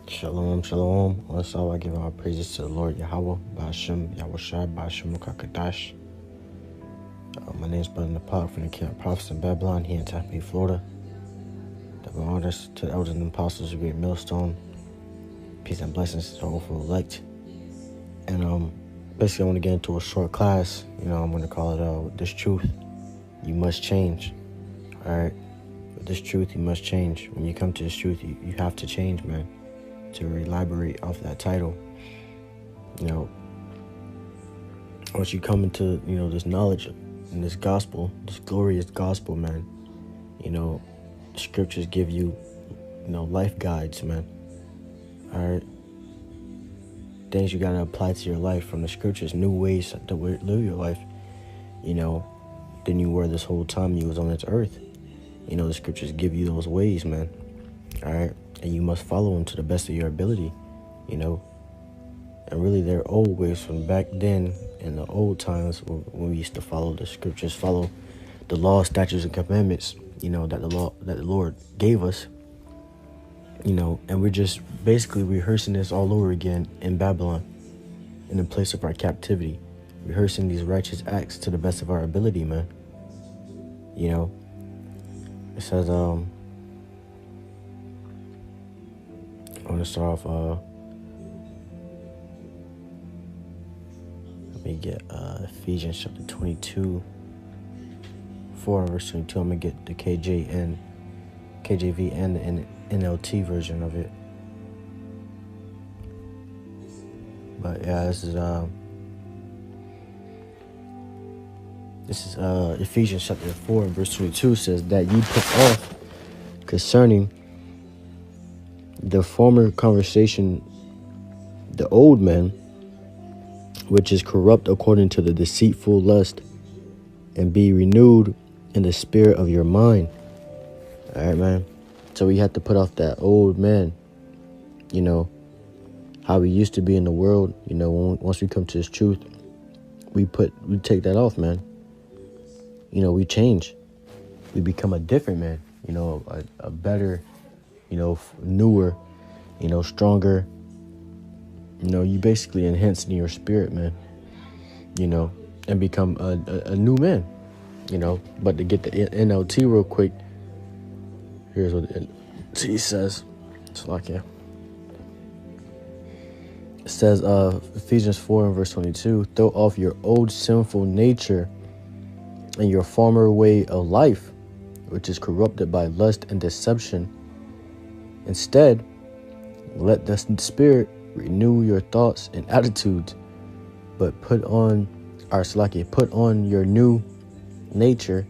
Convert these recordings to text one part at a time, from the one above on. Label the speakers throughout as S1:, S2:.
S1: Shalom, shalom. Let's all give our praises to the Lord Yahweh, Ba'ashem, Yahushai, Ba'ashem, Mukakadash. My name is Brother Nepal from the Camp of Prophets in Babylon here in Tampa, Florida. Double honors to the elders and apostles of Great Millstone. Peace and blessings to all for elect. And basically I want to get into a short class. I'm going to call it This Truth You Must Change. Alright? With this truth you must change. When you come to this truth, you have to change, man. To elaborate off that title, once you come into this knowledge and this gospel, this glorious gospel, man, scriptures give you life guides, man. All right, things you gotta apply to your life from the scriptures, new ways to live your life, than you were this whole time you was on this earth. The scriptures give you those ways, man. All right. And you must follow them to the best of your ability, And really, they're old ways from back then in the old times when we used to follow the scriptures, follow the law, statutes, and commandments, that the Lord gave us, and we're just basically rehearsing this all over again in Babylon, in the place of our captivity, rehearsing these righteous acts to the best of our ability, man. It says, I want to start off, let me get Ephesians chapter 22, 4 verse 22. I'm going to get the KJV and the NLT version of it. But yeah, this is Ephesians chapter 4 verse 22 says that ye put off concerning the former conversation, the old man, which is corrupt according to the deceitful lust, and be renewed in the spirit of your mind. All right, man. So we have to put off that old man, how we used to be in the world. Once we come to this truth, we take that off, man. We change. We become a different man, a better, newer, stronger. You basically enhance your spirit, man, and become a new man, But to get the NLT real quick, here's what the NLT says. It's like, yeah. It says, Ephesians 4 and verse 22, throw off your old sinful nature and your former way of life, which is corrupted by lust and deception. Instead, let the Spirit renew your thoughts and attitudes, but put on your new nature,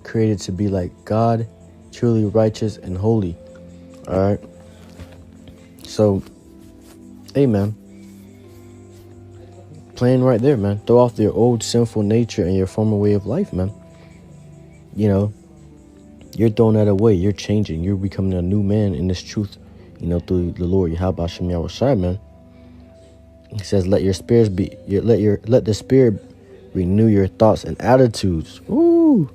S1: created to be like God, truly righteous and holy. All right. So, amen. Playing right there, man. Throw off your old sinful nature and your former way of life, man. You're throwing that away. You're changing. You're becoming a new man in this truth, through the Lord Yahweh Shem Yahushai, man. He says, let the Spirit renew your thoughts and attitudes. Ooh.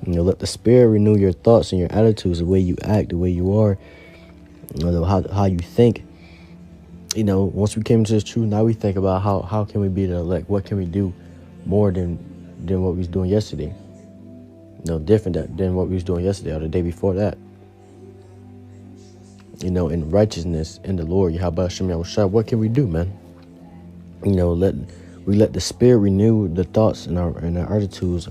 S1: Let the Spirit renew your thoughts and your attitudes, the way you act, the way you are, how you think. Once we came into this truth, now we think about how can we be the elect? What can we do more than what we was doing yesterday? Different than what we was doing yesterday or the day before that. In righteousness in the Lord, Yahweh Shem Yahushua, what can we do, man? Let the Spirit renew the thoughts and our attitudes,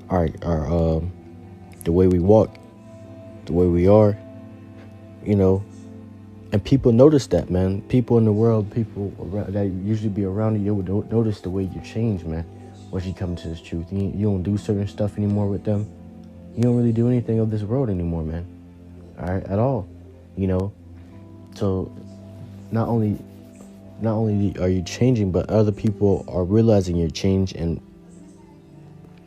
S1: our the way we walk, the way we are, and people notice that, man. People in the world, people that usually be around you would notice the way you change, man. Once you come to this truth, you don't do certain stuff anymore with them. You don't really do anything of this world anymore, man. All right, at all, So not only are you changing, but other people are realizing your change, and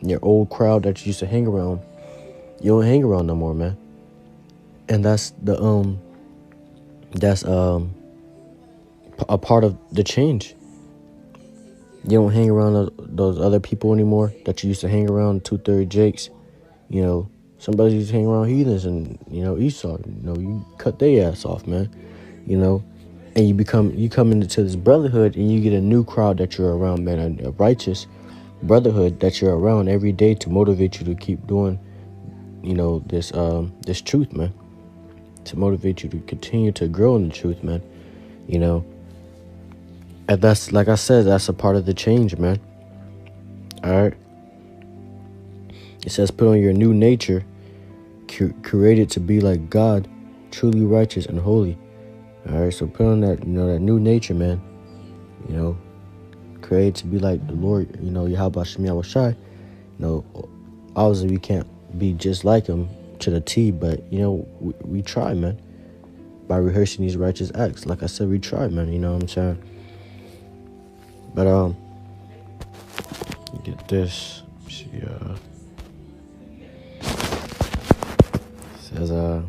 S1: your old crowd that you used to hang around, you don't hang around no more, man. And that's a part of the change. You don't hang around those other people anymore that you used to hang around, 230 Jakes, Somebody just hang around heathens and, Esau, you cut their ass off, man, and you come into this brotherhood and you get a new crowd that you're around, man, a righteous brotherhood that you're around every day to motivate you to keep doing, this truth, man, to motivate you to continue to grow in the truth, man, and that's, like I said, that's a part of the change, man. All right. It says, put on your new nature, created to be like God, truly righteous and holy. All right. So put on that, that new nature, man, created to be like the Lord, Yahweh Shem Yahweh Shai. Obviously we can't be just like him to the T, but, we try, man, by rehearsing these righteous acts. Like I said, we try, man, you know what I'm saying? But, get this. See, says, I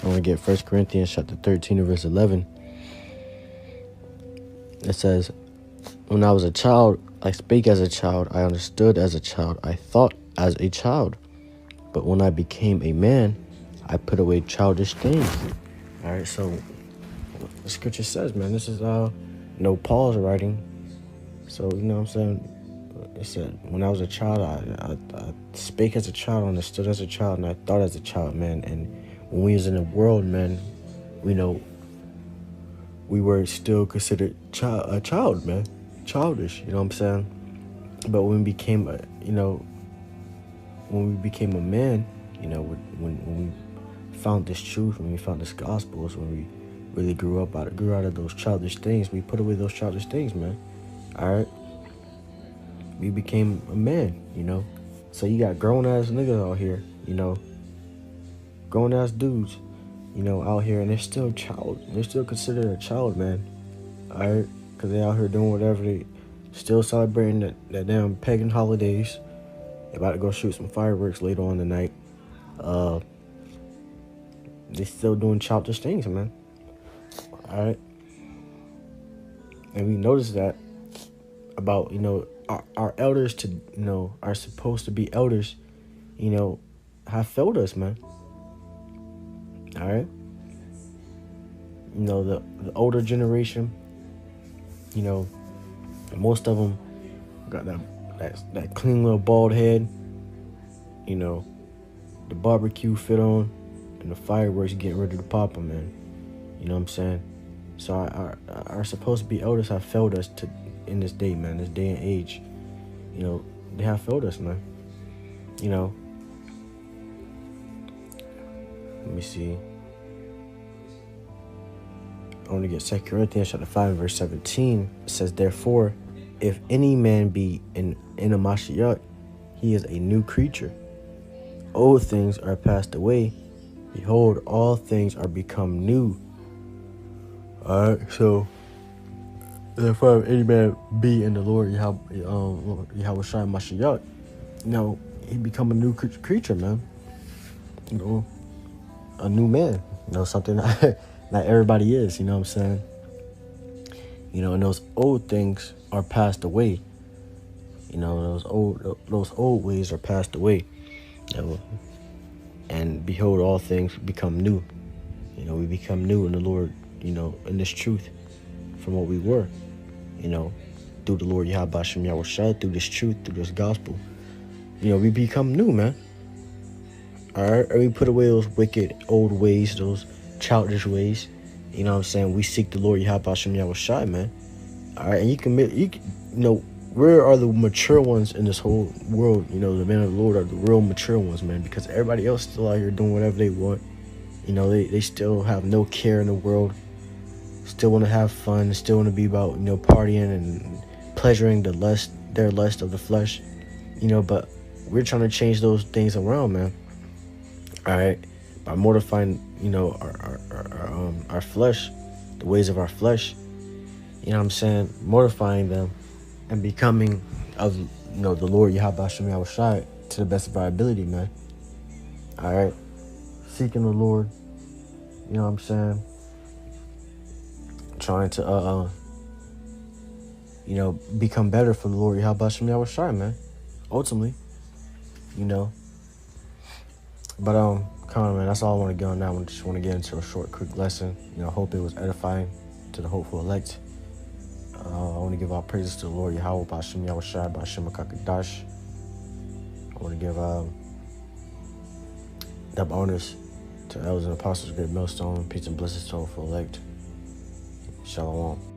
S1: want to get 1 Corinthians chapter 13 verse 11. It says, when I was a child, I spake as a child, I understood as a child, I thought as a child. But when I became a man, I put away childish things. All right, so the scripture says, man, this is, Paul's writing. So, what I'm saying? It said, when I was a child, I spake as a child, understood as a child, and I thought as a child, man. And when we was in the world, man, we were still considered a child, man. Childish, you know what I'm saying? But when we became a man, when we found this truth, when we found this gospel, is when we really grew out of those childish things. We put away those childish things, man. All right. We became a man, So you got grown ass niggas out here, grown ass dudes, out here, and they're still child. They're still considered a child, man. All right, because they out here doing whatever. They still celebrating that damn pagan holidays. They about to go shoot some fireworks later on tonight. They still doing childish things, man. All right, and we noticed that about our elders are supposed to be elders, have failed us, man. All right. The older generation, most of them got that clean little bald head, the barbecue fit on, and the fireworks getting ready to pop them, man. You know what I'm saying? So our supposed to be elders have failed us in this day, man, this day and age. They have failed us, man. Let me see. I want to get 2 Corinthians chapter 5 verse 17. It says, therefore, if any man be in a Mashiach, he is a new creature. Old things are passed away. Behold, all things are become new. All right, so therefore, if any man be in the Lord Yahweh Shai Mashiach, he become a new creature, man. A new man. Something not everybody is. You know what I'm saying? And those old things are passed away. Those old ways are passed away. And behold, all things become new. We become new in the Lord. In this truth, from what we were. Through the Lord Yahweh Shem Yahweh Shai, through this truth, through this gospel, we become new, man. All right, we put away those wicked old ways, those childish ways. You know what I'm saying? We seek the Lord Yahweh Shem Yahweh Shai, man. All right, and you can, where are the mature ones in this whole world? The men of the Lord are the real mature ones, man, because everybody else still out here doing whatever they want. They still have no care in the world. Still want to have fun, still want to be about, partying and pleasuring their lust of the flesh, but we're trying to change those things around, man. All right, by mortifying, our flesh, the ways of our flesh, you know what I'm saying, mortifying them and becoming of, the Lord Yahweh Shem Yahweh Shai to the best of our ability, man. All right, seeking the Lord, you know what I'm saying, trying to become better for the Lord Yahweh Shem Yahweh Shai, man. Ultimately, you know. But come on, man, that's all I want to get on now. I just want to get into a short, quick lesson. You know, hope it was edifying to the hopeful elect. I want to give all praises to the Lord Yahweh, B'Hashem Yahushai, B'Hashem HaKadosh. I want to give double honors to elders and apostles, great millstone, peace and blessings to all for elect. Shalom.